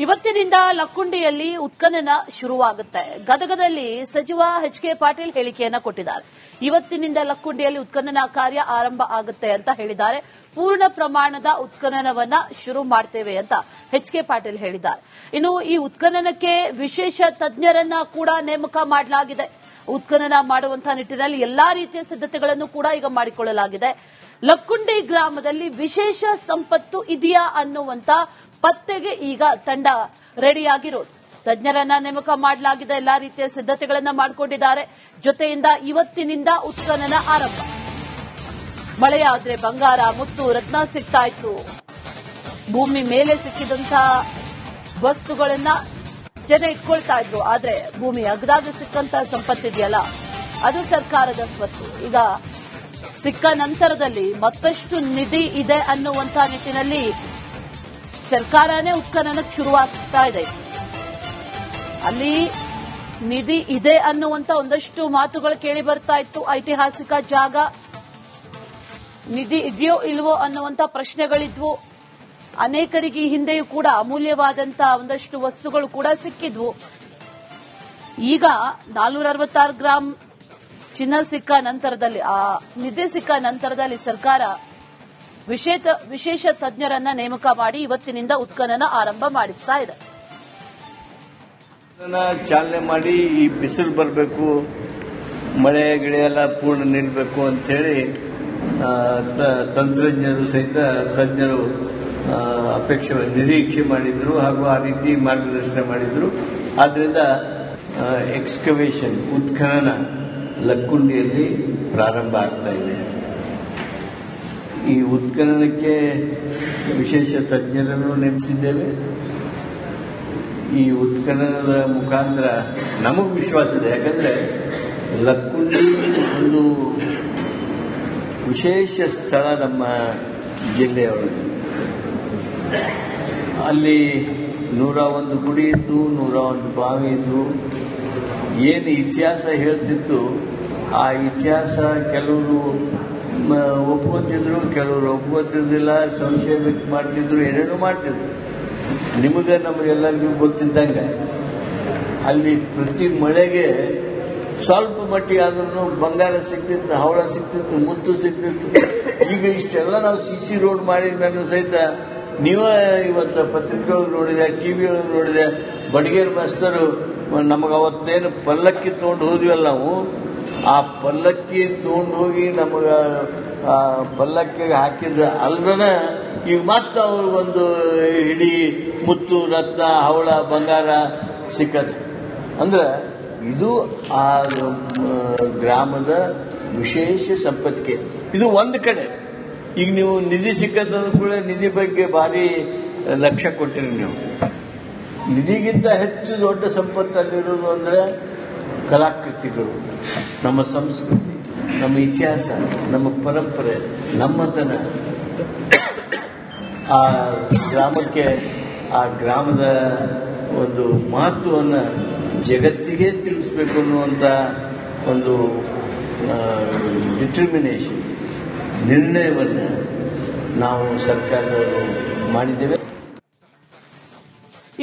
ಇವತ್ತಿನಿಂದ ಲಕ್ಕುಂಡಿಯಲ್ಲಿ ಉತ್ಖನನ ಶುರುವಾಗುತ್ತೆ. ಗದಗದಲ್ಲಿ ಸಚಿವ ಎಚ್.ಕೆ. ಪಾಟೀಲ್ ಹೇಳಿಕೆಯನ್ನ ಕೊಟ್ಟಿದ್ದಾರೆ. ಇವತ್ತಿನಿಂದ ಲಕ್ಕುಂಡಿಯಲ್ಲಿ ಉತ್ಖನನ ಕಾರ್ಯ ಆರಂಭ ಆಗುತ್ತೆ ಅಂತ ಹೇಳಿದ್ದಾರೆ. ಪೂರ್ಣ ಪ್ರಮಾಣದ ಉತ್ಖನನವನ್ನ ಶುರು ಮಾಡ್ತೇವೆ ಅಂತ ಎಚ್.ಕೆ. ಪಾಟೀಲ್ ಹೇಳಿದ್ದಾರೆ. ಇನ್ನು ಈ ಉತ್ಖನನಕ್ಕೆ ವಿಶೇಷ ತಜ್ಞರನ್ನ ಕೂಡ ನೇಮಕ ಮಾಡಲಾಗಿದೆ. ಉತ್ಖನನ ಮಾಡುವಂತಹ ನಿಟ್ಟಿನಲ್ಲಿ ಎಲ್ಲಾ ರೀತಿಯ ಸಿದ್ಧತೆಗಳನ್ನು ಕೂಡ ಈಗ ಮಾಡಿಕೊಳ್ಳಲಾಗಿದೆ. ಲಕ್ಕುಂಡಿ ಗ್ರಾಮದಲ್ಲಿ ವಿಶೇಷ ಸಂಪತ್ತು ಇದೆಯಾ ಅನ್ನುವಂತ ಪತ್ತೆಗೆ ಈಗ ತಂಡ ರೆಡಿಯಾಗಿರೋದು. ತಜ್ಞರನ್ನ ನೇಮಕ ಮಾಡಲಾಗಿದೆ. ಎಲ್ಲಾ ರೀತಿಯ ಸಿದ್ಧತೆಗಳನ್ನ ಮಾಡಿಕೊಂಡಿದ್ದಾರೆ. ಜೊತೆಯಿಂದ ಇವತ್ತಿನಿಂದ ಉತ್ಖನನ ಆರಂಭ. ಮಳೆಯಾದ್ರೆ ಬಂಗಾರ, ಮುತ್ತು, ರತ್ನ ಸಿಗ್ತಾ ಇತ್ತು. ಭೂಮಿ ಮೇಲೆ ಸಿಕ್ಕಿದಂತಹ ವಸ್ತುಗಳನ್ನ ಜನ ಇಟ್ಕೊಳ್ತಾ ಇದ್ರು. ಆದ್ರೆ ಭೂಮಿ ಅಗದಾಗ ಸಿಕ್ಕಂತ ಸಂಪತ್ತಿದೆಯಲ್ಲ, ಅದು ಸರ್ಕಾರದ ಸ್ವತ್ತು. ಈಗ ಸಿಕ್ಕ ನಂತರದಲ್ಲಿ ಮತ್ತಷ್ಟು ನಿಧಿ ಇದೆ ಅನ್ನುವಂತಹ ನಿಟ್ಟಿನಲ್ಲಿ ಸರ್ಕಾರನೇ ಉತ್ಖನನಕ್ಕೆ ಶುರುವಾಗ್ತಾ ಇದೆ. ಅಲ್ಲಿ ನಿಧಿ ಇದೆ ಅನ್ನುವಂತ ಒಂದಷ್ಟು ಮಾತುಗಳು ಕೇಳಿ ಬರ್ತಾ ಇತ್ತು. ಐತಿಹಾಸಿಕ ಜಾಗ, ನಿಧಿ ಇದೆಯೋ ಇಲ್ವೋ ಅನ್ನುವಂತ ಪ್ರಶ್ನೆಗಳಿದ್ವು. ಅನೇಕರಿಗೆ ಈ ಹಿಂದೆಯೂ ಕೂಡ ಅಮೂಲ್ಯವಾದಂತಹ ಒಂದಷ್ಟು ವಸ್ತುಗಳು ಕೂಡ ಸಿಕ್ಕಿದ್ವು. ಈಗ 466 ಗ್ರಾಂ ಚಿನ್ನ ಸಿಕ್ಕ ನಂತರದಲ್ಲಿ, ಆ ನಿಧಿ ಸಿಕ್ಕ ನಂತರದಲ್ಲಿ ಸರ್ಕಾರ ವಿಶೇಷ ತಜ್ಞರನ್ನ ನೇಮಕ ಮಾಡಿ ಇವತ್ತಿನಿಂದ ಉತ್ಖನನ ಆರಂಭ ಮಾಡಿಸ್ತಾ ಇದೆ. ಚಾಲನೆ ಮಾಡಿ ಈ ಬಿಸಿಲು ಬರಬೇಕು, ಮಳೆ ಗಿಳೆ ಎಲ್ಲ ಪೂರ್ಣ ನಿಲ್ಲಬೇಕು ಅಂತ ಹೇಳಿ ತಂತ್ರಜ್ಞರು ಸಹಿತ ತಜ್ಞರು ನಿರೀಕ್ಷೆ ಮಾಡಿದ್ರು ಹಾಗೂ ಆ ರೀತಿ ಮಾರ್ಗದರ್ಶನ ಮಾಡಿದ್ರು. ಆದ್ರಿಂದ ಎಕ್ಸ್ಕವೇಷನ್ ಉತ್ಖನನ ಲಕ್ಕುಂಡಿಯಲ್ಲಿ ಪ್ರಾರಂಭ ಆಗ್ತಾ ಇದೆ. ಈ ಉತ್ಖನನಕ್ಕೆ ವಿಶೇಷ ತಜ್ಞರನ್ನು ನೇಮಿಸಿದ್ದೇವೆ. ಈ ಉತ್ಖನನದ ಮುಖಾಂತರ ನಮಗೆ ವಿಶ್ವಾಸ ಇದೆ. ಯಾಕಂದ್ರೆ ಲಕ್ಕುಂಡಿ ಒಂದು ವಿಶೇಷ ಸ್ಥಳ ನಮ್ಮ ಜಿಲ್ಲೆಯೊಳಗೆ. ಅಲ್ಲಿ 101 ಗುಡಿ ಇದ್ದು, 101 ಬಾವಿ ಇದ್ದು, ಏನು ಇತಿಹಾಸ ಹೇಳ್ತಿತ್ತು ಆ ಇತಿಹಾಸ ಕೆಲವರು ಒಪ್ಕೊತಿದ್ರು, ಕೆಲವರು ಒಪ್ಕೊತಿದ್ದಿಲ್ಲ, ಸಂಶಯ ವ್ಯಕ್ತ ಮಾಡ್ತಿದ್ರು, ಏನೇನೋ ಮಾಡ್ತಿದ್ರು. ನಮಗೆಲ್ಲರಿಗೂ ಗೊತ್ತಿದ್ದಂಗೆ ಅಲ್ಲಿ ಪ್ರತಿ ಮಳೆಗೆ ಸ್ವಲ್ಪ ಮಟ್ಟಿಗೆ ಆದ್ರೂ ಬಂಗಾರ ಸಿಗ್ತಿತ್ತು, ಹವಳ ಸಿಗ್ತಿತ್ತು, ಮುತ್ತು ಸಿಗ್ತಿತ್ತು. ಈಗ ಇಷ್ಟೆಲ್ಲ ನಾವು ಸಿ ರೋಡ್ ಮಾಡಿದ ಸಹಿತ ನೀವೇ ಇವತ್ತು ಪತ್ರಿಕೆಗಳು ನೋಡಿದೆ, ಟಿವಿಯೊಳಗೆ ನೋಡಿದೆ. ಬಡಗೇರ್ ಮಾಸ್ತರು ನಮಗೆ ಅವತ್ತೇನು ಪಲ್ಲಕ್ಕಿ ತಗೊಂಡು ಹೋದ್ವಲ್ಲ, ನಾವು ಆ ಪಲ್ಲಕ್ಕಿ ತಗೊಂಡು ಹೋಗಿ ನಮಗ ಪಲ್ಲಕ್ಕಿಗೆ ಹಾಕಿದ್ರ ಅಲ್ದನ ಈಗ ಮತ್ತೆ ಒಂದು ಇಡೀ ಮುತ್ತು, ರತ್ನ, ಹವಳ, ಬಂಗಾರ ಸಿಕ್ಕದ. ಅಂದ್ರೆ ಇದು ಆ ಗ್ರಾಮದ ವಿಶೇಷ ಸಂಪತ್ತಿಗೆ. ಇದು ಒಂದು ಕಡೆ. ಈಗ ನೀವು ನಿಧಿ ಸಿಕ್ಕದ ಕೂಡ ನಿಧಿ ಬಗ್ಗೆ ಭಾರಿ ಲಕ್ಷ್ಯ ಕೊಟ್ಟಿರಿ. ನೀವು ನಿಧಿಗಿಂತ ಹೆಚ್ಚು ದೊಡ್ಡ ಸಂಪತ್ತಲ್ಲಿರೋದು ಅಂದ್ರೆ ಕಲಾಕೃತಿಗಳು, ನಮ್ಮ ಸಂಸ್ಕೃತಿ, ನಮ್ಮ ಇತಿಹಾಸ, ನಮ್ಮ ಪರಂಪರೆ, ನಮ್ಮತನ. ಆ ಗ್ರಾಮಕ್ಕೆ, ಆ ಗ್ರಾಮದ ಒಂದು ಮಹತ್ವವನ್ನು ಜಗತ್ತಿಗೆ ತಿಳಿಸ್ಬೇಕು ಅನ್ನುವಂಥ ಒಂದು ಡಿಟರ್ಮಿನೇಷನ್, ನಿರ್ಣಯವನ್ನು ನಾವು ಸರ್ಕಾರದವರು ಮಾಡಿದ್ದೇವೆ.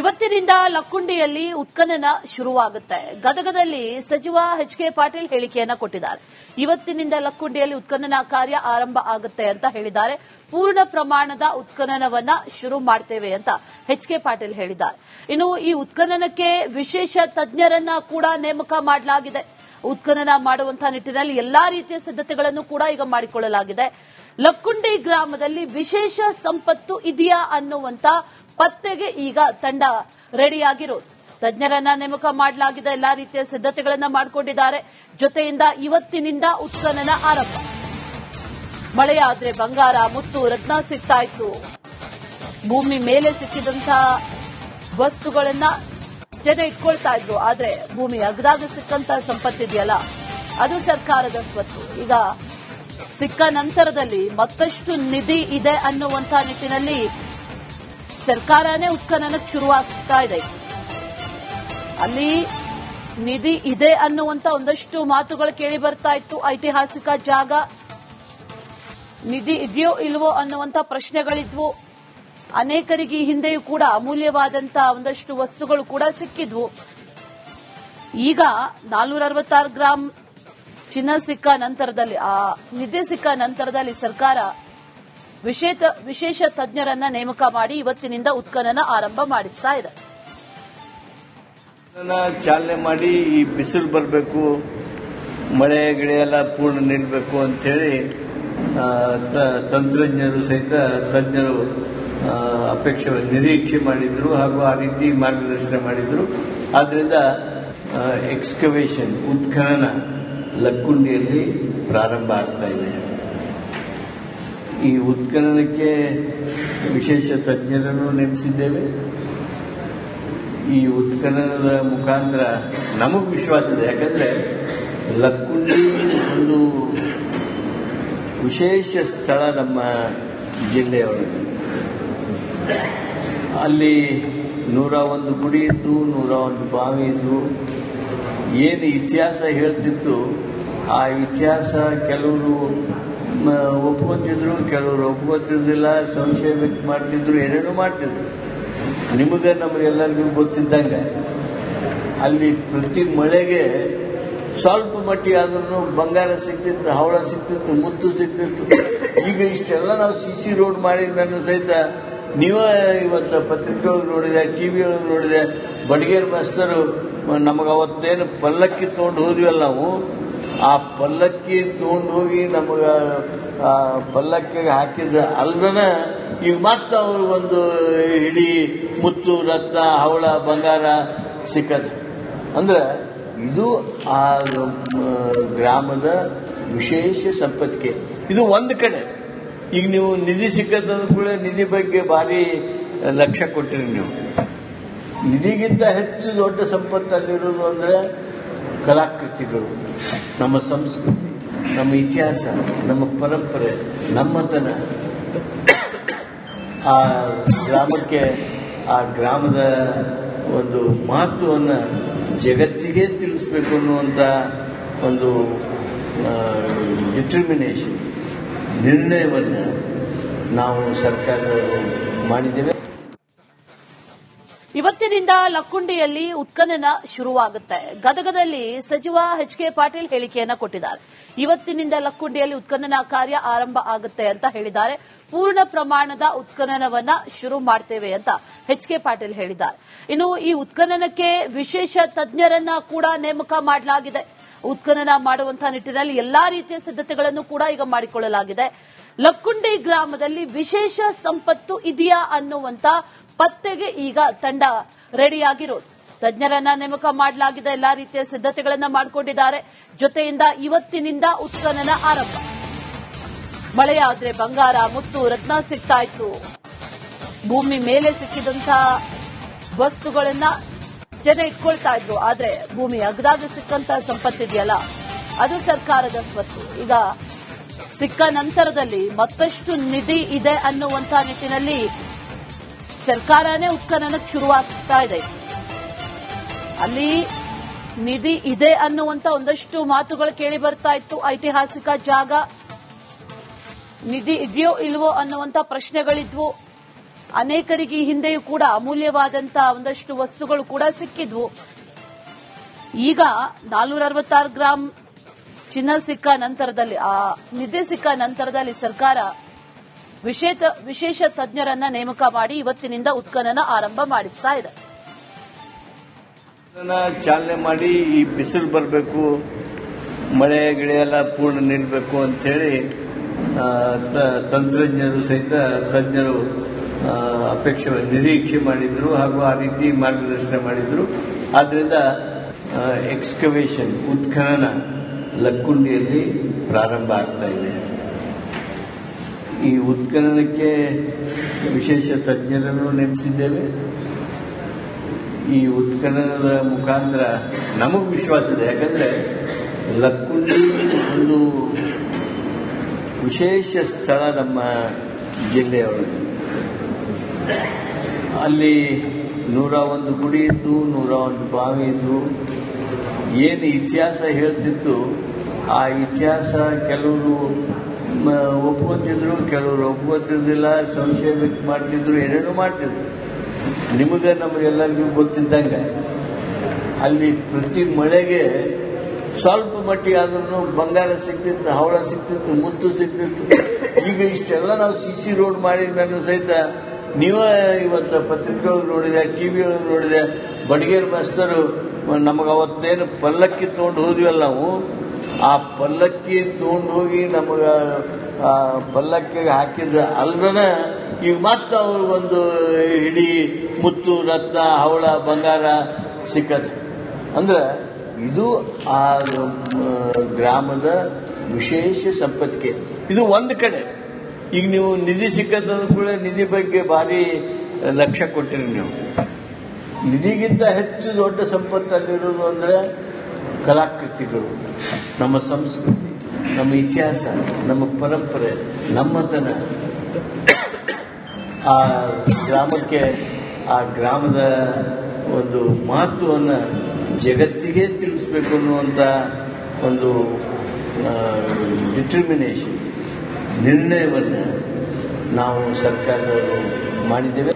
ಇವತ್ತಿನಿಂದ ಲಕ್ಕುಂಡಿಯಲ್ಲಿ ಉತ್ಖನನ ಶುರುವಾಗುತ್ತೆ. ಗದಗದಲ್ಲಿ ಸಚಿವ ಎಚ್.ಕೆ. ಪಾಟೀಲ್ ಹೇಳಿಕೆಯನ್ನ ಕೊಟ್ಟಿದ್ದಾರೆ. ಇವತ್ತಿನಿಂದ ಲಕ್ಕುಂಡಿಯಲ್ಲಿ ಉತ್ಖನನ ಕಾರ್ಯ ಆರಂಭ ಆಗುತ್ತೆ ಅಂತ ಹೇಳಿದ್ದಾರೆ. ಪೂರ್ಣ ಪ್ರಮಾಣದ ಉತ್ಖನನವನ್ನ ಶುರು ಮಾಡ್ತೇವೆ ಅಂತ ಎಚ್.ಕೆ. ಪಾಟೀಲ್ ಹೇಳಿದ್ದಾರೆ. ಇನ್ನು ಈ ಉತ್ಖನನಕ್ಕೆ ವಿಶೇಷ ತಜ್ಞರನ್ನ ಕೂಡ ನೇಮಕ ಮಾಡಲಾಗಿದೆ. ಉತ್ಖನನ ಮಾಡುವಂತಹ ನಿಟ್ಟಿನಲ್ಲಿ ಎಲ್ಲಾ ರೀತಿಯ ಸಿದ್ಧತೆಗಳನ್ನು ಕೂಡ ಈಗ ಮಾಡಿಕೊಳ್ಳಲಾಗಿದೆ. ಲಕ್ಕುಂಡಿ ಗ್ರಾಮದಲ್ಲಿ ವಿಶೇಷ ಸಂಪತ್ತು ಇದೆಯಾ ಅನ್ನುವಂತ ಪತ್ತೆಗೆ ಈಗ ತಂಡ ರೆಡಿಯಾಗಿರೋದು. ತಜ್ಞರನ್ನ ನೇಮಕ ಮಾಡಲಾಗಿದೆ. ಎಲ್ಲಾ ರೀತಿಯ ಸಿದ್ಧತೆಗಳನ್ನ ಮಾಡಿಕೊಂಡಿದ್ದಾರೆ. ಜೊತೆಯಿಂದ ಇವತ್ತಿನಿಂದ ಉತ್ಖನನ ಆರಂಭ. ಮಳೆಯಾದ್ರೆ ಬಂಗಾರ, ಮುತ್ತು, ರತ್ನ ಸಿಗ್ತಾ ಇತ್ತು. ಭೂಮಿ ಮೇಲೆ ಸಿಕ್ಕಿದಂತಹ ವಸ್ತುಗಳನ್ನ ಜನ ಇಟ್ಕೊಳ್ತಾ ಇದ್ರು. ಆದ್ರೆ ಭೂಮಿ ಅಗದಾಗ ಸಿಕ್ಕಂತ ಸಂಪತ್ತಿದೆಯಲ್ಲ, ಅದು ಸರ್ಕಾರದ ಸ್ವತ್ತು. ಈಗ ಸಿಕ್ಕ ನಂತರದಲ್ಲಿ ಮತ್ತಷ್ಟು ನಿಧಿ ಇದೆ ಅನ್ನುವಂತಹ ನಿಟ್ಟಿನಲ್ಲಿ ಸರ್ಕಾರನೇ ಉತ್ಖನನಕ್ಕೆ ಶುರುವಾಗ್ತಾ ಇದೆ. ಅಲ್ಲಿ ನಿಧಿ ಇದೆ ಅನ್ನುವಂತ ಒಂದಷ್ಟು ಮಾತುಗಳು ಕೇಳಿ ಬರ್ತಾ ಇತ್ತು. ಐತಿಹಾಸಿಕ ಜಾಗ, ನಿಧಿ ಇದೆಯೋ ಇಲ್ವೋ ಅನ್ನುವಂತ ಪ್ರಶ್ನೆಗಳಿದ್ವು. ಅನೇಕರಿಗೆ ಈ ಹಿಂದೆಯೂ ಕೂಡ ಅಮೂಲ್ಯವಾದಂತಹ ಒಂದಷ್ಟು ವಸ್ತುಗಳು ಕೂಡ ಸಿಕ್ಕಿದ್ವು. ಈಗ 466 ಗ್ರಾಂ ಚಿನ್ನ ಸಿಕ್ಕ ನಂತರದಲ್ಲಿ, ಆ ನಿಧಿ ಸಿಕ್ಕ ನಂತರದಲ್ಲಿ ಸರ್ಕಾರ ವಿಶೇಷ ತಜ್ಞರನ್ನ ನೇಮಕ ಮಾಡಿ ಇವತ್ತಿನಿಂದ ಉತ್ಖನನ ಆರಂಭ ಮಾಡಿಸ್ತಾ ಇದೆ. ಚಾಲನೆ ಮಾಡಿ ಈ ಬಿಸಿಲು ಬರಬೇಕು, ಮಳೆ ಗಿಳೆ ಎಲ್ಲ ಪೂರ್ಣ ನಿಲ್ಲಬೇಕು ಅಂತೇಳಿ ತಂತ್ರಜ್ಞರು ಸಹಿತ ತಜ್ಞರು ನಿರೀಕ್ಷೆ ಮಾಡಿದ್ರು ಹಾಗೂ ಆ ರೀತಿ ಮಾರ್ಗದರ್ಶನ ಮಾಡಿದ್ರು. ಆದ್ರಿಂದ ಎಕ್ಸ್ಕವೇಷನ್ ಉತ್ಖನನ ಲಕ್ಕುಂಡಿಯಲ್ಲಿ ಪ್ರಾರಂಭ ಆಗ್ತಾ ಇದೆ. ಈ ಉತ್ಖನನಕ್ಕೆ ವಿಶೇಷ ತಜ್ಞರನ್ನು ನೇಮಿಸಿದ್ದೇವೆ. ಈ ಉತ್ಖನನದ ಮುಖಾಂತರ ನಮಗೆ ವಿಶ್ವಾಸ ಇದೆ. ಯಾಕಂದ್ರೆ ಲಕ್ಕುಂಡಿ ಒಂದು ವಿಶೇಷ ಸ್ಥಳ ನಮ್ಮ ಜಿಲ್ಲೆಯೊಳಗೆ. ಅಲ್ಲಿ 101 ಗುಡಿ ಇದ್ದು, 101 ಬಾವಿ ಇದ್ದು, ಏನು ಇತಿಹಾಸ ಹೇಳ್ತಿತ್ತು ಆ ಇತಿಹಾಸ ಕೆಲವರು ಒಪ್ಕೊತಿದ್ರು, ಕೆಲವರು ಒಪ್ಕೊತಿದ್ದಿಲ್ಲ, ಸಂಶಯ ವ್ಯಕ್ತ ಮಾಡ್ತಿದ್ರು, ಏನೇನೋ ಮಾಡ್ತಿದ್ರು. ನಮಗೆಲ್ಲರಿಗೂ ಗೊತ್ತಿದ್ದಂಗೆ ಅಲ್ಲಿ ಪ್ರತಿ ಮಳೆಗೆ ಸ್ವಲ್ಪ ಮಟ್ಟಿಗೆ ಆದ್ರೂ ಬಂಗಾರ ಸಿಗ್ತಿತ್ತು, ಹವಳ ಸಿಗ್ತಿತ್ತು, ಮುತ್ತು ಸಿಗ್ತಿತ್ತು. ಈಗ ಇಷ್ಟೆಲ್ಲ ನಾವು CC ರೋಡ್ ಮಾಡಿದ್ದನ್ನು ಸಹಿತ ನೀವೇ ಇವತ್ತು ಪತ್ರಿಕೆಯೊಳಗೆ ನೋಡಿದೆ, ಟಿವಿಯೊಳಗೆ ನೋಡಿದೆ. ಬಡಗೇರ್ ಮಾಸ್ತರು ನಮಗೆ ಅವತ್ತೇನು ಪಲ್ಲಕ್ಕಿ ತೊಗೊಂಡು ಹೋದ್ವಲ್ಲ, ನಾವು ಆ ಪಲ್ಲಕ್ಕಿ ತೊಗೊಂಡು ಹೋಗಿ ನಮಗ ಪಲ್ಲಕ್ಕಿಗೆ ಹಾಕಿದ ಅಲ್ದನ ಈಗ ಮತ್ತೆ ಒಂದು ಇಡೀ ಮುತ್ತು, ರತ್ನ, ಹವಳ, ಬಂಗಾರ ಸಿಕ್ಕದ. ಅಂದ್ರೆ ಇದು ಆ ಗ್ರಾಮದ ವಿಶೇಷ ಸಂಪತ್ತಿಗೆ. ಇದು ಒಂದು ಕಡೆ. ಈಗ ನೀವು ನಿಧಿ ಸಿಕ್ಕದಂದ ಕೂಡ ನಿಧಿ ಬಗ್ಗೆ ಭಾರಿ ಲಕ್ಷ್ಯ ಕೊಟ್ಟಿರಿ. ನೀವು ನಿಧಿಗಿಂತ ಹೆಚ್ಚು ದೊಡ್ಡ ಸಂಪತ್ತಲ್ಲಿರೋದು ಅಂದ್ರೆ ಕಲಾಕೃತಿಗಳು, ನಮ್ಮ ಸಂಸ್ಕೃತಿ, ನಮ್ಮ ಇತಿಹಾಸ, ನಮ್ಮ ಪರಂಪರೆ, ನಮ್ಮತನ. ಆ ಗ್ರಾಮಕ್ಕೆ, ಆ ಗ್ರಾಮದ ಒಂದು ಮಹತ್ವವನ್ನು ಜಗತ್ತಿಗೆ ತಿಳಿಸ್ಬೇಕು ಅನ್ನುವಂಥ ಒಂದು ಡಿಟರ್ಮಿನೇಷನ್, ನಿರ್ಣಯವನ್ನು ನಾವು ಸರ್ಕಾರದವರು ಮಾಡಿದ್ದೇವೆ. ಇವತ್ತಿನಿಂದ ಲಕ್ಕುಂಡಿಯಲ್ಲಿ ಉತ್ಖನನ ಶುರುವಾಗುತ್ತೆ. ಗದಗದಲ್ಲಿ ಸಚಿವ HK ಪಾಟೀಲ್ ಹೇಳಿಕೆಯನ್ನ ಕೊಟ್ಟಿದ್ದಾರೆ. ಇವತ್ತಿನಿಂದ ಲಕ್ಕುಂಡಿಯಲ್ಲಿ ಉತ್ಖನನ ಕಾರ್ಯ ಆರಂಭ ಆಗುತ್ತೆ ಅಂತ ಹೇಳಿದ್ದಾರೆ. ಪೂರ್ಣ ಪ್ರಮಾಣದ ಉತ್ಖನನವನ್ನ ಶುರು ಮಾಡ್ತೇವೆ ಅಂತ HK ಪಾಟೀಲ್ ಹೇಳಿದ್ದಾರೆ. ಇನ್ನು ಈ ಉತ್ಖನನಕ್ಕೆ ವಿಶೇಷ ತಜ್ಞರನ್ನ ಕೂಡ ನೇಮಕ ಮಾಡಲಾಗಿದೆ. ಉತ್ಖನನ ಮಾಡುವಂತಹ ನಿಟ್ಟಿನಲ್ಲಿ ಎಲ್ಲಾ ರೀತಿಯ ಸಿದ್ಧತೆಗಳನ್ನು ಕೂಡ ಈಗ ಮಾಡಿಕೊಳ್ಳಲಾಗಿದೆ. ಲಕ್ಕುಂಡಿ ಗ್ರಾಮದಲ್ಲಿ ವಿಶೇಷ ಸಂಪತ್ತು ಇದೆಯಾ ಅನ್ನುವಂತ ಪತ್ತೆಗೆ ಈಗ ತಂಡ ರೆಡಿಯಾಗಿರೋದು. ತಜ್ಞರನ್ನ ನೇಮಕ ಮಾಡಲಾಗಿದೆ. ಎಲ್ಲಾ ರೀತಿಯ ಸಿದ್ಧತೆಗಳನ್ನ ಮಾಡಿಕೊಂಡಿದ್ದಾರೆ. ಜೊತೆಯಿಂದ ಇವತ್ತಿನಿಂದ ಉತ್ಖನನ ಆರಂಭ. ಮಳೆಯಾದ್ರೆ ಬಂಗಾರ, ಮುತ್ತು, ರತ್ನ ಸಿಗ್ತಾ ಇತ್ತು. ಭೂಮಿ ಮೇಲೆ ಸಿಕ್ಕಿದಂತಹ ವಸ್ತುಗಳನ್ನ ಜನ ಇಟ್ಕೊಳ್ತಾ ಇದ್ರು. ಆದ್ರೆ ಭೂಮಿ ಅಗದಾಗ ಸಿಕ್ಕಂತಹ ಸಂಪತ್ತಿದೆಯಲ್ಲ, ಅದು ಸರ್ಕಾರದ ಸ್ವತ್ತು. ಈಗ ಸಿಕ್ಕ ನಂತರದಲ್ಲಿ ಮತ್ತಷ್ಟು ನಿಧಿ ಇದೆ ಅನ್ನುವಂತಹ ನಿಟ್ಟಿನಲ್ಲಿ ಸರ್ಕಾರನೇ ಉತ್ಖನನಕ್ಕೆ ಶುರುವಾಗ್ತಾ ಇದೆ. ಅಲ್ಲಿ ನಿಧಿ ಇದೆ ಅನ್ನುವಂತ ಒಂದಷ್ಟು ಮಾತುಗಳು ಕೇಳಿ ಬರ್ತಾ ಇತ್ತು. ಐತಿಹಾಸಿಕ ಜಾಗ, ನಿಧಿ ಇದೆಯೋ ಇಲ್ವೋ ಅನ್ನುವಂತ ಪ್ರಶ್ನೆಗಳಿದ್ವು. ಅನೇಕರಿಗೆ ಈ ಹಿಂದೆಯೂ ಕೂಡ ಅಮೂಲ್ಯವಾದಂತಹ ಒಂದಷ್ಟು ವಸ್ತುಗಳು ಕೂಡ ಸಿಕ್ಕಿದ್ವು. ಈಗ 466 ಗ್ರಾಂ ಚಿನ್ನ ಸಿಕ್ಕ ನಂತರದಲ್ಲಿ, ಆ ನಿಧಿ ಸಿಕ್ಕ ನಂತರದಲ್ಲಿ ಸರ್ಕಾರ ವಿಶೇಷ ತಜ್ಞರನ್ನ ನೇಮಕ ಮಾಡಿ ಇವತ್ತಿನಿಂದ ಉತ್ಖನನ ಆರಂಭ ಮಾಡಿಸ್ತಾ ಇದೆ. ಚಾಲನೆ ಮಾಡಿ ಈ ಬಿಸಿಲು ಬರಬೇಕು, ಮಳೆ ಗಿಳೆ ಎಲ್ಲ ಪೂರ್ಣ ನಿಲ್ಲಬೇಕು ಅಂತೇಳಿ ತಂತ್ರಜ್ಞರು ಸಹಿತ ತಜ್ಞರು ನಿರೀಕ್ಷೆ ಮಾಡಿದ್ರು ಹಾಗೂ ಆ ರೀತಿ ಮಾರ್ಗದರ್ಶನ ಮಾಡಿದ್ರು. ಆದ್ರಿಂದ ಎಕ್ಸ್ಕವೇಷನ್ ಉತ್ಖನನ ಲಕ್ಕುಂಡಿಯಲ್ಲಿ ಪ್ರಾರಂಭ ಆಗ್ತಾ ಇದೆ. ಈ ಉತ್ಖನನಕ್ಕೆ ವಿಶೇಷ ತಜ್ಞರನ್ನು ನೇಮಿಸಿದ್ದೇವೆ. ಈ ಉತ್ಖನನದ ಮುಖಾಂತರ ನಮಗೆ ವಿಶ್ವಾಸ ಇದೆ. ಯಾಕಂದ್ರೆ ಲಕ್ಕುಂಡಿ ಒಂದು ವಿಶೇಷ ಸ್ಥಳ ನಮ್ಮ ಜಿಲ್ಲೆಯೊಳಗೆ. ಅಲ್ಲಿ 101 ಗುಡಿ ಇದ್ದು, 101 ಬಾವಿ ಇದ್ದು, ಏನು ಇತಿಹಾಸ ಹೇಳ್ತಿತ್ತು ಆ ಇತಿಹಾಸ ಕೆಲವರು ಒಪ್ಕೊತಿದ್ರು, ಕೆಲವರು ಒಪ್ಕೊತಿದ್ದಿಲ್ಲ, ಸಂಶಯ ವ್ಯಕ್ತ ಮಾಡ್ತಿದ್ರು, ಏನೇನೋ ಮಾಡ್ತಿದ್ರು. ನಿಮಗೆ ನಮಗೆಲ್ಲರಿಗೂ ಗೊತ್ತಿದ್ದಂಗೆ ಅಲ್ಲಿ ಪ್ರತಿ ಮಳೆಗೆ ಸ್ವಲ್ಪ ಮಟ್ಟಿಗೆ ಆದ್ರೂ ಬಂಗಾರ ಸಿಗ್ತಿತ್ತು, ಹವಳ ಸಿಗ್ತಿತ್ತು, ಮುತ್ತು ಸಿಗ್ತಿತ್ತು. ಈಗ ಇಷ್ಟೆಲ್ಲ ನಾವು CC ರೋಡ್ ಮಾಡಿದ ಸಹಿತ ನೀವೇ ಇವತ್ತು ಪತ್ರಿಕೆಗಳು ನೋಡಿದೆ, ಟಿವಿಯೊಳಗೆ ನೋಡಿದೆ, ಬಡಗೇರ್ ಮಾಸ್ತರು ನಮಗೆ ಅವತ್ತೇನು ಪಲ್ಲಕ್ಕಿ ತೊಗೊಂಡು ಹೋದ್ವಲ್ಲ ನಾವು, ಆ ಪಲ್ಲಕ್ಕಿ ತೊಗೊಂಡು ಹೋಗಿ ನಮಗೆ ಪಲ್ಲಕ್ಕಿಗೆ ಹಾಕಿದ ಅಲ್ದನ ಈಗ ಮತ್ತೆ ಒಂದು ಇಡೀ ಮುತ್ತು, ರತ್ನ, ಹವಳ, ಬಂಗಾರ ಸಿಕ್ಕದು. ಅಂದ್ರೆ ಇದು ಆ ಗ್ರಾಮದ ವಿಶೇಷ ಸಂಪತ್ತಿಗೆ. ಇದು ಒಂದು ಕಡೆ. ಈಗ ನೀವು ನಿಧಿ ಸಿಕ್ಕದ ಕೂಡ ನಿಧಿ ಬಗ್ಗೆ ಭಾರಿ ಲಕ್ಷ್ಯ ಕೊಟ್ಟಿರಿ ನೀವು. ನಿಧಿಗಿಂತ ಹೆಚ್ಚು ದೊಡ್ಡ ಸಂಪತ್ತಲ್ಲಿರೋದು ಅಂದ್ರೆ ಕಲಾಕೃತಿಗಳು, ನಮ್ಮ ಸಂಸ್ಕೃತಿ, ನಮ್ಮ ಇತಿಹಾಸ, ನಮ್ಮ ಪರಂಪರೆ, ನಮ್ಮತನ. ಆ ಗ್ರಾಮಕ್ಕೆ, ಆ ಗ್ರಾಮದ ಒಂದು ಮಹತ್ವವನ್ನು ಜಗತ್ತಿಗೆ ತಿಳಿಸ್ಬೇಕು ಅನ್ನುವಂಥ ಒಂದು ಡಿಟರ್ಮಿನೇಷನ್, ನಿರ್ಣಯವನ್ನು ನಾವು ಸರ್ಕಾರದವರು ಮಾಡಿದ್ದೇವೆ.